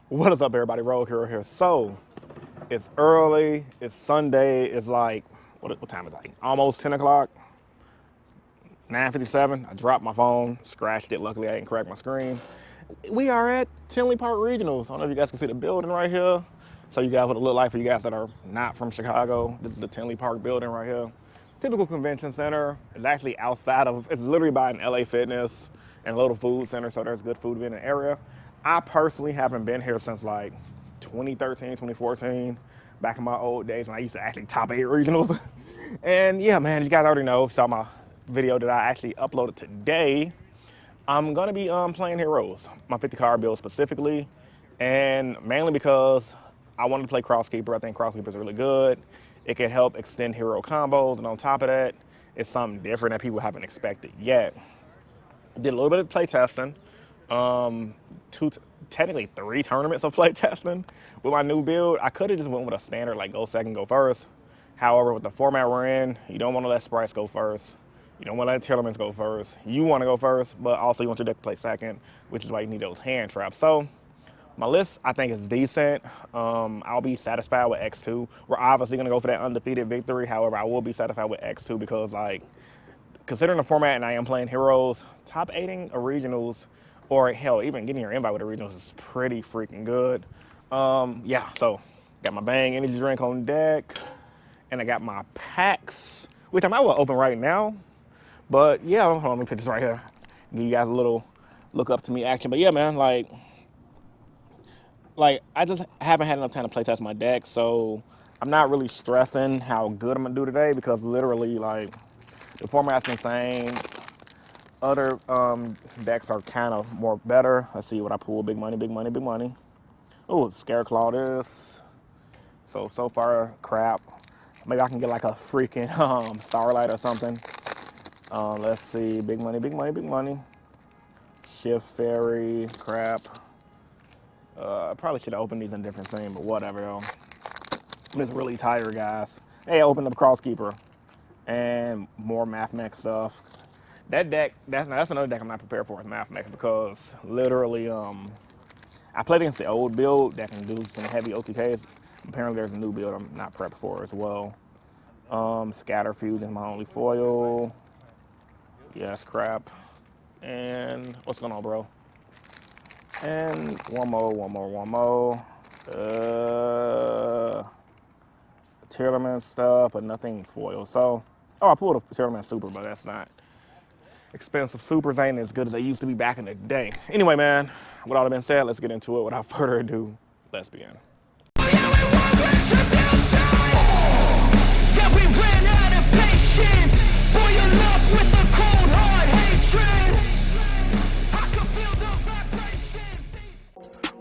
What is up, everybody? Rogue Hero here. So, it's early. It's Sunday. It's like, what time is it? Like almost 10 o'clock. 9:57. I dropped my phone, scratched it. Luckily, I didn't crack my screen. We are at Tinley Park Regionals. I don't know if you guys can see the building right here. So you guys what it look like for you guys that are not from Chicago. This is the Tinley Park building right here. Typical convention center. It's actually outside of, it's literally by an LA Fitness and a little food center, so there's good food in the area. I personally haven't been here since like 2013, 2014, back in my old days when I used to actually top 8 regionals. And yeah, man, you guys already know, saw my video that I actually uploaded today. I'm gonna be playing Heroes, my 50 card build specifically, and mainly because I wanted to play Crosskeeper. I think Crosskeeper is really good. It can help extend hero combos, and on top of that, it's something different that people haven't expected yet. Did a little bit of play testing, technically 3 tournaments of play testing with my new build. I could have just went with a standard like go second, go first. However, with the format we're in, you don't want to let sprites go first. You don't want to let tournaments go first. You want to go first, but also you want your deck to play second, which is why you need those hand traps. So my list, I think, is decent. I'll be satisfied with X2. We're obviously going to go for that undefeated victory. However, I will be satisfied with X2 because, like, considering the format and I am playing Heroes, top 8ing a regionals, or hell, even getting your invite with the regionals is pretty freaking good. Yeah, so got my Bang energy drink on deck, and I got my packs, which I might well open right now. But yeah, hold on, let me put this right here. Give you guys a little look up to me action. But yeah, man, like I just haven't had enough time to play test my deck, so I'm not really stressing how good I'm gonna do today because literally, like, the format's insane. Other decks are kind of more better. Let's see what I pull. Big money, big money, big money. Oh, Scareclaw this. So far, crap. Maybe I can get like a freaking Starlight or something. Let's see. Big money, big money, big money. Shift Fairy, crap. I probably should have opened these in different scene, but whatever, though. I'm just really tired, guys. Hey, I opened up Crosskeeper. And more Mathmech stuff. That deck, that's another deck I'm not prepared for, is Mathmech, because literally, I played against the old build that can do some heavy OTKs. Apparently there's a new build I'm not prepped for as well. Scatter Fusion is my only foil. Yes, crap. And what's going on, bro? And one more. Tearman stuff, but nothing foil. So, I pulled a Tearman Super, but that's not expensive. Supers ain't as good as they used to be back in the day. Anyway, man, with all that being said, let's get into it. Without further ado, let's begin.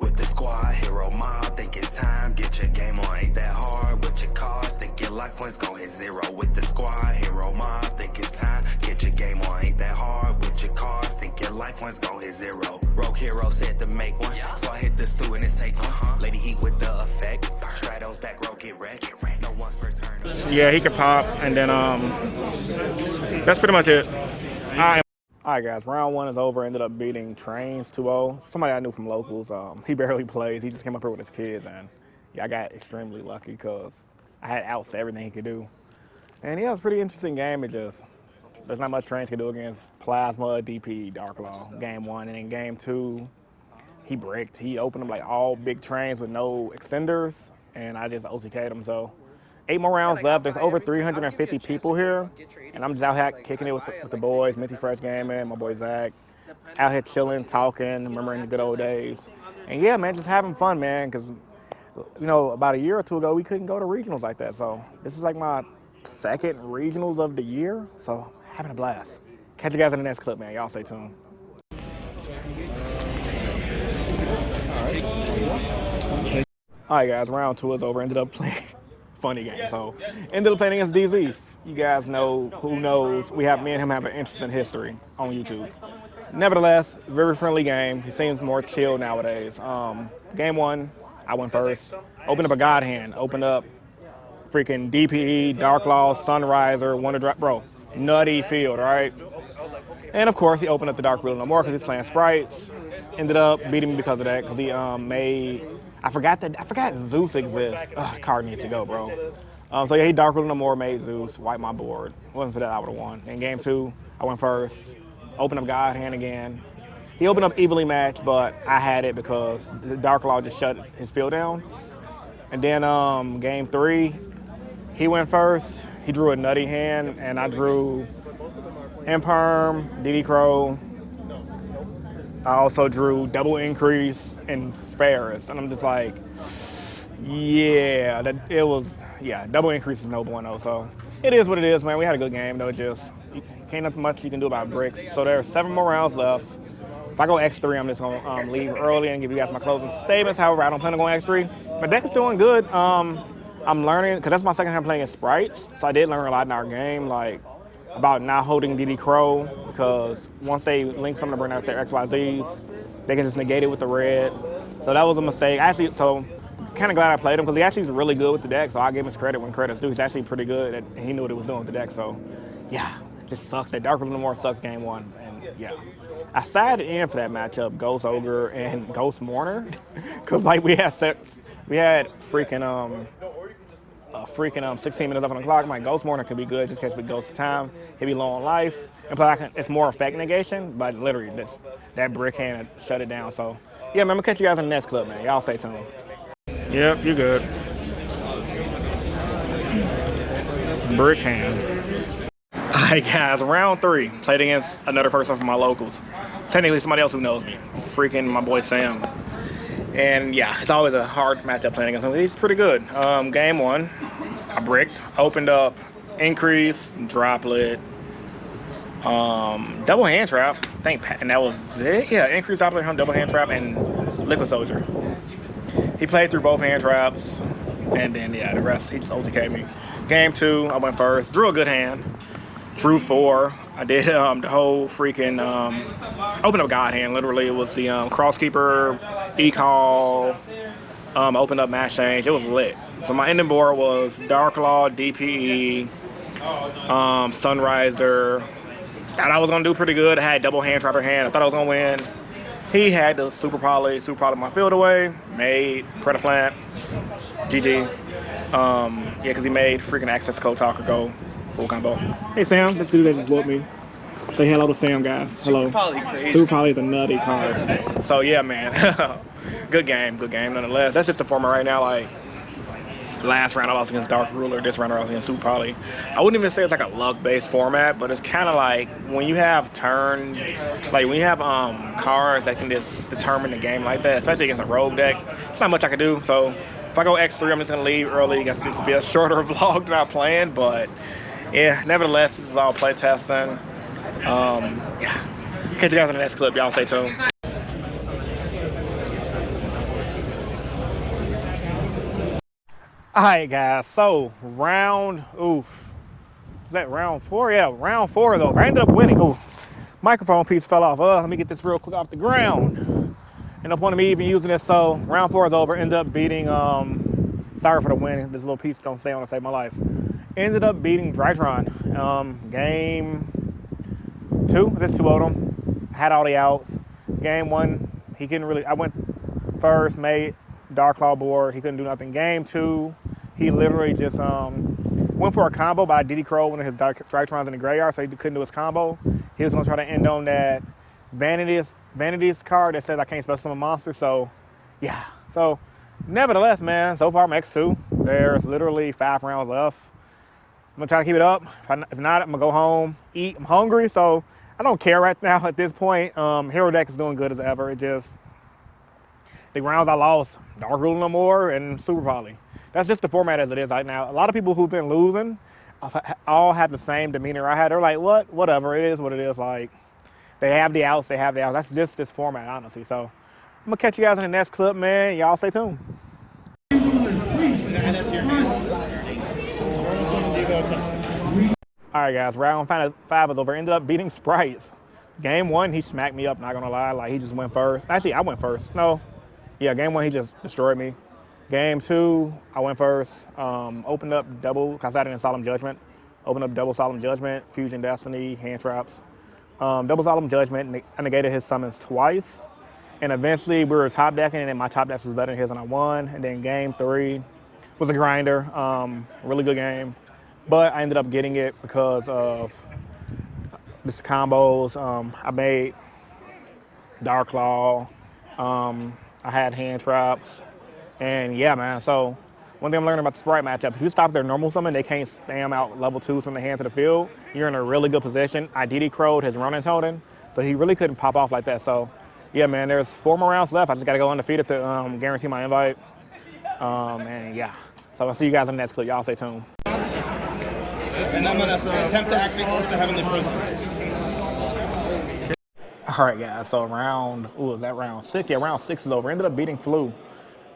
With the squad, hero mob, think it's time. Get your game on, ain't that hard. With your cars, think your life points gon' hit 0. With the squad, hero mob, think it's time. Get your game on, ain't that hard. With your cars, think your life points gon' hit 0. Rogue Hero said to make one, so I hit the stew and it's take one. Lady Heat with the effect. Stratos that grow get wrecked. No one's return. Yeah, he could pop, and then that's pretty much it. All right, guys, round 1 is over. Ended up beating Trains 2-0. Somebody I knew from locals. He barely plays. He just came up here with his kids, and yeah, I got extremely lucky because I had outs to everything he could do. And yeah, it was a pretty interesting game. There's not much Trains can do against Plasma, DP, Darklaw. Game 1, and then game 2, he bricked. He opened up like all big Trains with no extenders, and I just OTK'd him. So 8 more rounds left. There's over 350 people here, and I'm just out here kicking it with the boys. Minty Fresh Gaming, my boy Zach. Out here chilling, talking, remembering the good old days. And yeah, man, just having fun, man, because, you know, about a year or two ago, we couldn't go to regionals like that. So this is like my 2nd regionals of the year, so having a blast. Catch you guys in the next clip, man. Y'all stay tuned. All right, guys, round 2 is over. Ended up playing funny game. So ended up playing against DZ. You guys know, who knows, we have, me and him have an interesting history on YouTube. Nevertheless, very friendly game. He seems more chill nowadays. Game 1, I went first. Opened up a God Hand. Opened up freaking DPE, Darklaw, Sunriser, Wonder Drop. Bro, nutty field, right? And of course, he opened up the Dark Wheel no more because he's playing sprites. ended up beating me because of that. Because he made, I forgot Zeus exists. Ugh, card needs to go, bro. So yeah, he Dark Rule No More, made Zeus, wiped my board. Wasn't for that, I would have won. In game 2, I went first. Opened up God Hand again. He opened up evenly matched, but I had it because the Dark Law just shut his field down. And then game 3, he went first. He drew a nutty hand, and I drew Imperm, DD Crow. I also drew double increase and Ferris, and I'm just like, yeah, double increase is no bueno. So it is what it is, man. We had a good game, though. Just can't nothing much you can do about bricks. So there are 7 more rounds left. If I go X3, I'm just gonna leave early and give you guys my closing statements. However, I don't plan on going X3. My deck is doing good. I'm learning because that's my second time playing as sprites, so I did learn a lot in our game, like about not holding DD Crow, because once they link something to bring out their XYZs, they can just negate it with the red. So that was a mistake. Actually, so kind of glad I played him because he actually is really good with the deck. So I give him his credit when credit's due. He's actually pretty good, and he knew what he was doing with the deck. So yeah, just sucks that Dark No More sucked game 1, and yeah. I sided in for that matchup, Ghost Ogre and Ghost Mourner, because like we had freaking 16 minutes up on the clock. My Ghost Mourner could be good just in case we ghost time. He'd be low on life, and plus it's more effect negation. But literally, that brick hand shut it down. So yeah, man, I'm gonna catch you guys in the next clip, man. Y'all stay tuned. Yep, you good. Brick hand. Alright guys, round 3. Played against another person from my locals. Technically somebody else who knows me. Freaking my boy Sam. And yeah, it's always a hard matchup playing against him. He's pretty good. Game 1, I bricked, opened up, increase, droplet, double hand trap. And that was it. Yeah, increase, droplet, double hand trap, and liquid soldier. He played through both hand traps, and then yeah, the rest he just OTK'd me. Game 2, I went first, drew a good hand. Drew 4. I did the whole freaking open up God hand. Literally, it was the Crosskeeper, E-Call, opened up Mash Change. It was lit. So my ending board was Dark Law, DPE, Sunriser. Thought I was gonna do pretty good. I had double hand trapper hand. I thought I was gonna win. He had the super poly my field away. Made Predaplant. GG. Yeah, because he made freaking Access Code Talker go. Full combo. Hey Sam, this dude that just whooped me. Say hello to Sam, guys. Hello. Super Poly crazy. Super Poly is a nutty card. So yeah, man. Good game nonetheless. That's just the format right now. Like last round I lost against Dark Ruler. This round I lost against Super Poly. I wouldn't even say it's like a luck-based format, but it's kind of like when you have when you have cards that can just determine the game like that, especially against a rogue deck. It's not much I can do. So if I go X3, I'm just gonna leave early. I guess this will be a shorter vlog than I planned, but. Yeah, nevertheless, this is all play testing. Yeah. Catch you guys in the next clip. Y'all stay tuned. Alright guys, so is that round 4? Yeah, round 4 though. I ended up winning. Ooh, microphone piece fell off. Let me get this real quick off the ground. End up wanting me even using this, so round 4 is over. Ended up beating, sorry for the win. This little piece don't stay on to save my life. Ended up beating Drytron. Game 2, there's 2 of them. Had all the outs. Game 1, he couldn't really, I went first, made Dark Claw board. He couldn't do nothing. Game 2, he literally just went for a combo by DD Crow, one of his Drytrons in the graveyard, so he couldn't do his combo. He was gonna try to end on that Vanity's card that says I can't special summon monsters, so yeah. So nevertheless, man, so far I'm X2. There's literally 5 rounds left. I'm gonna try to keep it up. If not, I'm gonna go home, eat. I'm hungry, so I don't care right now at this point. Hero deck is doing good as ever. It just, the rounds I lost, Dark Rule No More and Super Poly. That's just the format as it is right now. A lot of people who've been losing all have the same demeanor I had. They're like, what? Whatever, it is what it is. Like, they have the outs. That's just this format, honestly. So I'm gonna catch you guys in the next clip, man. Y'all stay tuned. Alright guys, round 5 is over. Ended up beating Sprites. Game 1, he smacked me up, not gonna lie. Like, he just went first. Actually, I went first. No. Yeah, game 1, he just destroyed me. Game 2, I went first. Opened up double, because I had it in Solemn Judgment. Opened up double Solemn Judgment, Fusion Destiny, hand traps. Double Solemn Judgment, I negated his summons twice. And eventually we were top decking, and then my top deck was better than his, and I won. And then game 3 was a grinder, really good game. But I ended up getting it because of this combos. I made Dark Claw. I had hand traps. And yeah, man. So one thing I'm learning about the Sprite matchup, if you stop their normal summon, they can't spam out level 2s from the hand to the field. You're in a really good position. I DD crowed his Ronin Totem, so he really couldn't pop off like that. So yeah, man, there's 4 more rounds left. I just got to go undefeated to guarantee my invite. And yeah, so I'll see you guys in the next clip. Y'all stay tuned. And I'm going to attempt to activate Curse the Heavenly Prison. All right, guys, so was that round 6? Yeah, round 6 is over. Ended up beating Flu,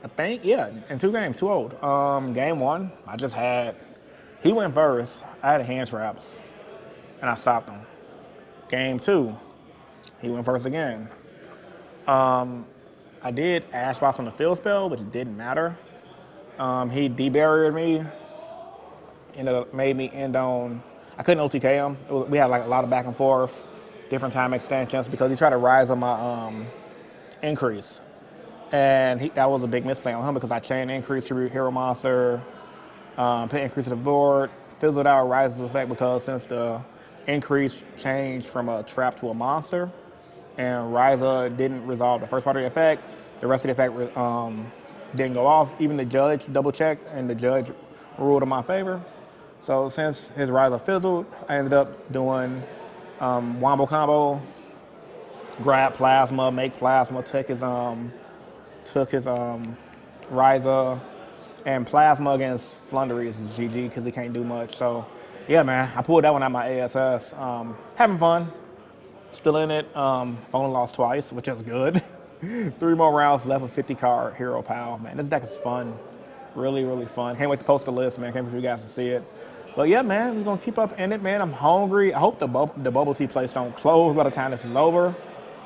I think, yeah, in 2 games, 2-0. Game 1, he went first. I had hand traps, and I stopped him. Game 2, he went first again. I did Ash Boss on the field spell, which didn't matter. He debarriered me, made me end on, I couldn't OTK him. We had like a lot of back and forth, different time extensions, because he tried to rise on my increase. And that was a big misplay on him because I chained increase to hero monster, put increase to the board, fizzled out rises effect because since the increase changed from a trap to a monster, and Ryza didn't resolve the first part of the effect, the rest of the effect didn't go off. Even the judge double checked, and the judge ruled in my favor. So since his Ryza fizzled, I ended up doing Wombo combo, grab plasma, make plasma, took his Ryza, and plasma against Flundery is GG because he can't do much. So yeah, man, I pulled that one out my ASS. Having fun, still in it. Only lost twice, which is good. 3 more rounds left with 50 card hero pal. Man, this deck is fun, really, really fun. Can't wait to post the list, man. Can't wait for you guys to see it. But yeah, man, we're gonna keep up in it, man. I'm hungry. I hope the bubble tea place don't close by the time this is over.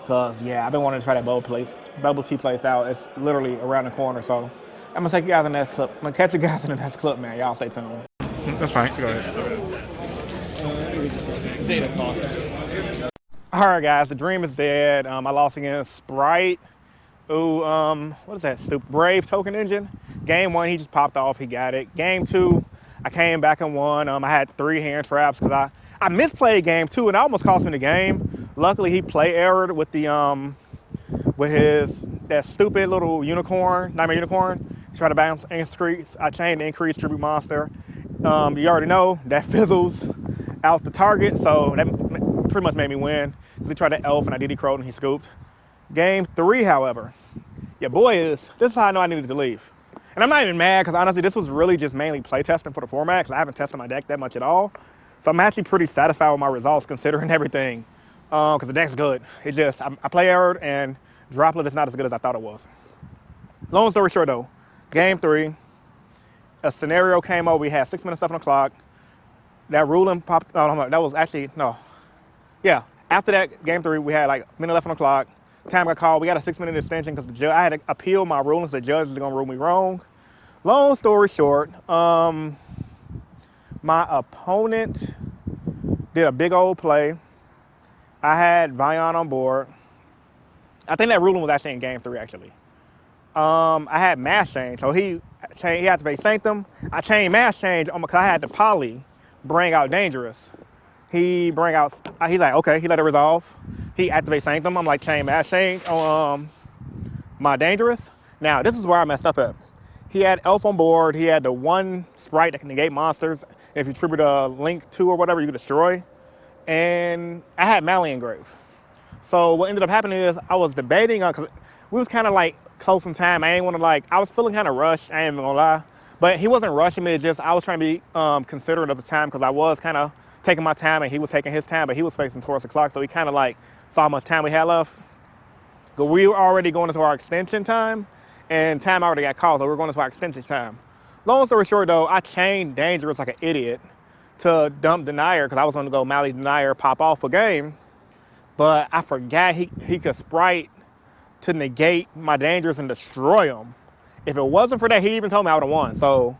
Cause yeah, I've been wanting to try that bubble tea place out. It's literally around the corner. So I'm gonna take you guys in the next clip. I'm gonna catch you guys in the next clip, man. Y'all stay tuned. That's fine. Go ahead. Zeta cost. All right, guys. The dream is dead. I lost against Sprite. Ooh, what is that? Stupid Brave Token Engine. Game 1, he just popped off. He got it. Game 2, I came back and won. I had 3 hand traps because I misplayed game 2 and it almost cost me the game. Luckily, he play errored with the that stupid little unicorn, Nightmare Unicorn. He tried to bounce increase. I chained the increase tribute monster. You already know that fizzles out the target, so that pretty much made me win. Because he tried to elf and I DD crowed and he scooped. Game 3, however, this is how I know I needed to leave. And I'm not even mad because honestly, this was really just mainly playtesting for the format because I haven't tested my deck that much at all. So I'm actually pretty satisfied with my results considering everything. Because the deck's good. It's just, I play errored and Droplet is not as good as I thought it was. Long story short though, game 3, a scenario came over. We had 6 minutes left on the clock. That ruling popped, no, that was actually, no. Yeah, after that, game 3, we had like a minute left on the clock. Time got called. We got a 6-minute extension because I had to appeal my rulings. The judge was gonna rule me wrong. Long story short, my opponent did a big old play. I had Vion on board. I think that ruling was actually in game 3, actually. I had Mass Change, so he activated Sanctum. I changed Mass Change because I had the Poly bring out Dangerous. He's like, okay, he let it resolve. He activates Sanctum. I'm like, chain Mass Change on my Dangerous. Now, this is where I messed up at. He had Elf on board. He had the 1 sprite that can negate monsters. If you tribute a Link 2 or whatever, you can destroy. And I had Malian Grave. So what ended up happening is I was debating on, because we was kind of like close in time. I was feeling kind of rushed, I ain't even gonna lie. But he wasn't rushing me, it's just I was trying to be considerate of the time because I was kind of taking my time and he was taking his time, but he was facing towards the clock, so he kind of like saw how much time we had left. But we were already going into our extension time and time already got called, so we were going into our extension time. Long story short though, I chained Dangerous like an idiot to dump Denier because I was going to go Mally Denier, pop off a game. But I forgot he could Sprite to negate my Dangerous and destroy him. If it wasn't for that, he even told me I would have won. So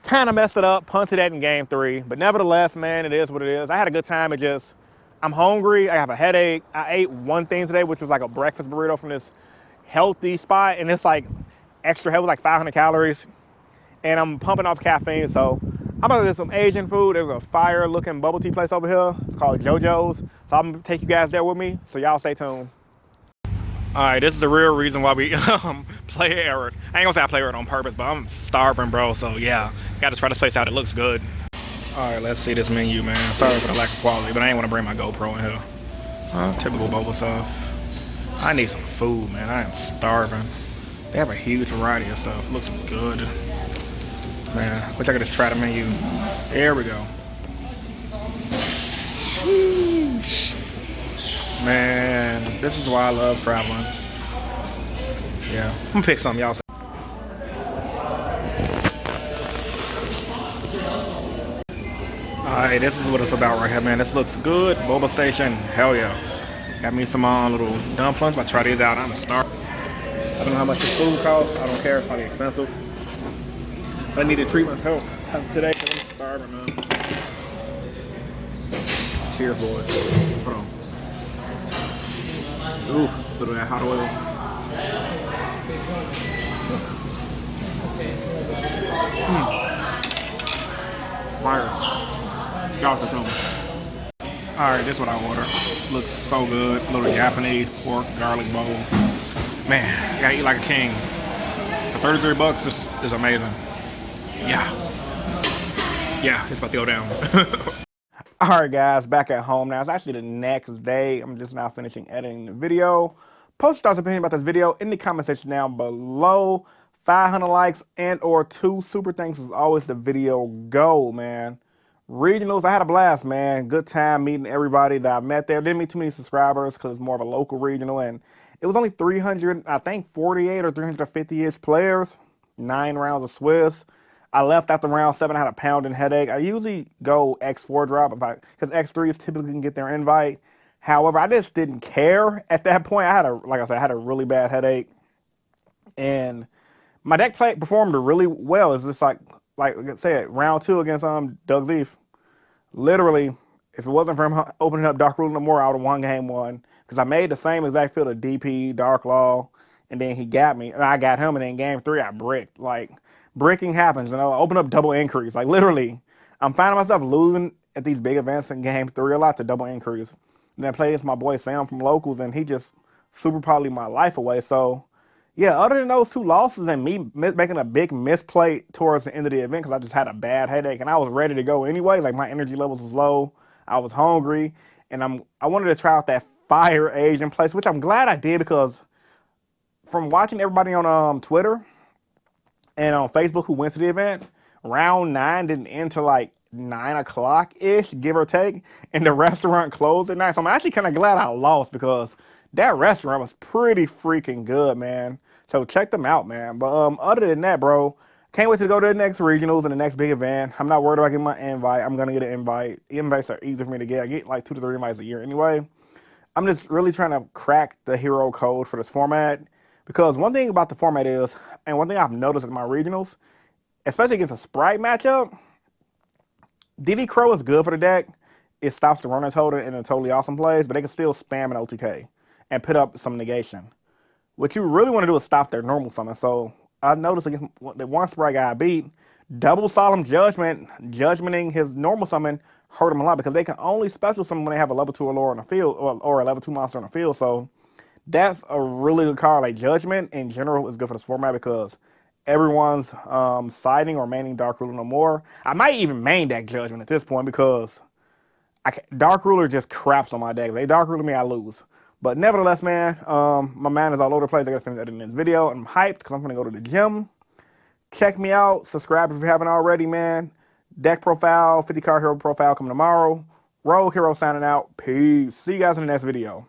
kind of messed it up, punted that in game 3. But nevertheless, man, it is what it is. I had a good time. I'm hungry. I have a headache. I ate one thing today, which was like a breakfast burrito from this healthy spot, and it's like extra healthy, like 500 calories. And I'm pumping off caffeine, so I'm gonna get some Asian food. There's a fire-looking bubble tea place over here. It's called Yugioh's. So I'm gonna take you guys there with me. So y'all stay tuned. All right, this is the real reason why we play Eric. I ain't gonna say I play Eric on purpose, but I'm starving, bro. So yeah, got to try this place out. It looks good. All right, let's see this menu, man. Sorry for the lack of quality, but I ain't want to bring my GoPro in here. Typical boba stuff. I need some food, man. I am starving. They have a huge variety of stuff. Looks good. Man, wish I could just try the menu. There we go. Man, this is why I love traveling. Yeah, I'm gonna pick something, y'all. Alright, this is what it's about right here, man. This looks good. Boba Station, hell yeah. Got me some little dumplings. I'll try these out. I'm starving. I don't know how much the food costs. I don't care. It's probably expensive. I needed treatment help today because I'm starving, man. Cheers, boys. Hold on. Ooh, a little of that hot oil. Fire. Y'all can tell me. Alright, this is what I ordered. Looks so good. A little Japanese pork garlic bowl. Man, gotta eat like a king. For 33 bucks, this is amazing. Yeah, it's about to go down. Alright guys, back at home now. It's actually the next day. I'm just now finishing editing the video. Post your thoughts and opinions about this video in the comment section down below. 500 likes and or 2 super thanks is always the video goal, man. Regionals, I had a blast, man. Good time meeting everybody that I met there. Didn't meet too many subscribers because it's more of a local regional, and it was only 300, I think 48 or 350-ish players. 9 rounds of Swiss. I left after round 7. I had a pounding headache. I usually go X4 drop because X3s typically can get their invite. However, I just didn't care at that point. Like I said, I had a really bad headache, and my deck performed really well. It's just like I said, round 2 against Doug Zeef. Literally, if it wasn't for him opening up Dark Rule no more, I would have won game 1. Because I made the same exact field of DP, Dark Law, and then he got me. And I got him, and then game 3, I bricked. Like, bricking happens, and I'll open up double increase. Like, literally, I'm finding myself losing at these big events in game 3 a lot to double increase. And then I played against my boy Sam from Locals, and he just super probably my life away. So, yeah, other than those 2 losses and me making a big misplay towards the end of the event because I just had a bad headache and I was ready to go anyway. Like, my energy levels was low. I was hungry. And I wanted to try out that fire Asian place, which I'm glad I did because from watching everybody on Twitter and on Facebook who went to the event, round 9 didn't end till like 9 o'clock-ish, give or take. And the restaurant closed at 9. So I'm actually kind of glad I lost because that restaurant was pretty freaking good, man. So check them out, man. But other than that, bro, can't wait to go to the next regionals and the next big event. I'm not worried about getting my invite. I'm going to get an invite. Invites are easy for me to get. I get like 2 to 3 invites a year anyway. I'm just really trying to crack the hero code for this format. Because one thing about the format is, and one thing I've noticed in my regionals, especially against a Sprite matchup, DD Crow is good for the deck. It stops the runner's holder in a totally awesome plays, but they can still spam an OTK and put up some negation. What you really want to do is stop their normal summon. So I noticed against the one Sprite guy I beat, double Solemn Judgmenting his normal summon hurt him a lot because they can only special summon when they have a level 2 or lower on the field, or a level 2 monster on the field. So that's a really good card. Like, Judgment in general is good for this format because everyone's siding or maining Dark Ruler no more. I might even main deck Judgment at this point because Dark Ruler just craps on my deck. If they Dark Ruler me, I lose. But nevertheless, man, my mind is all over the place. I gotta finish editing this video. I'm hyped because I'm gonna go to the gym. Check me out. Subscribe if you haven't already, man. Deck profile, 50 card hero profile coming tomorrow. Rogue Hero signing out. Peace. See you guys in the next video.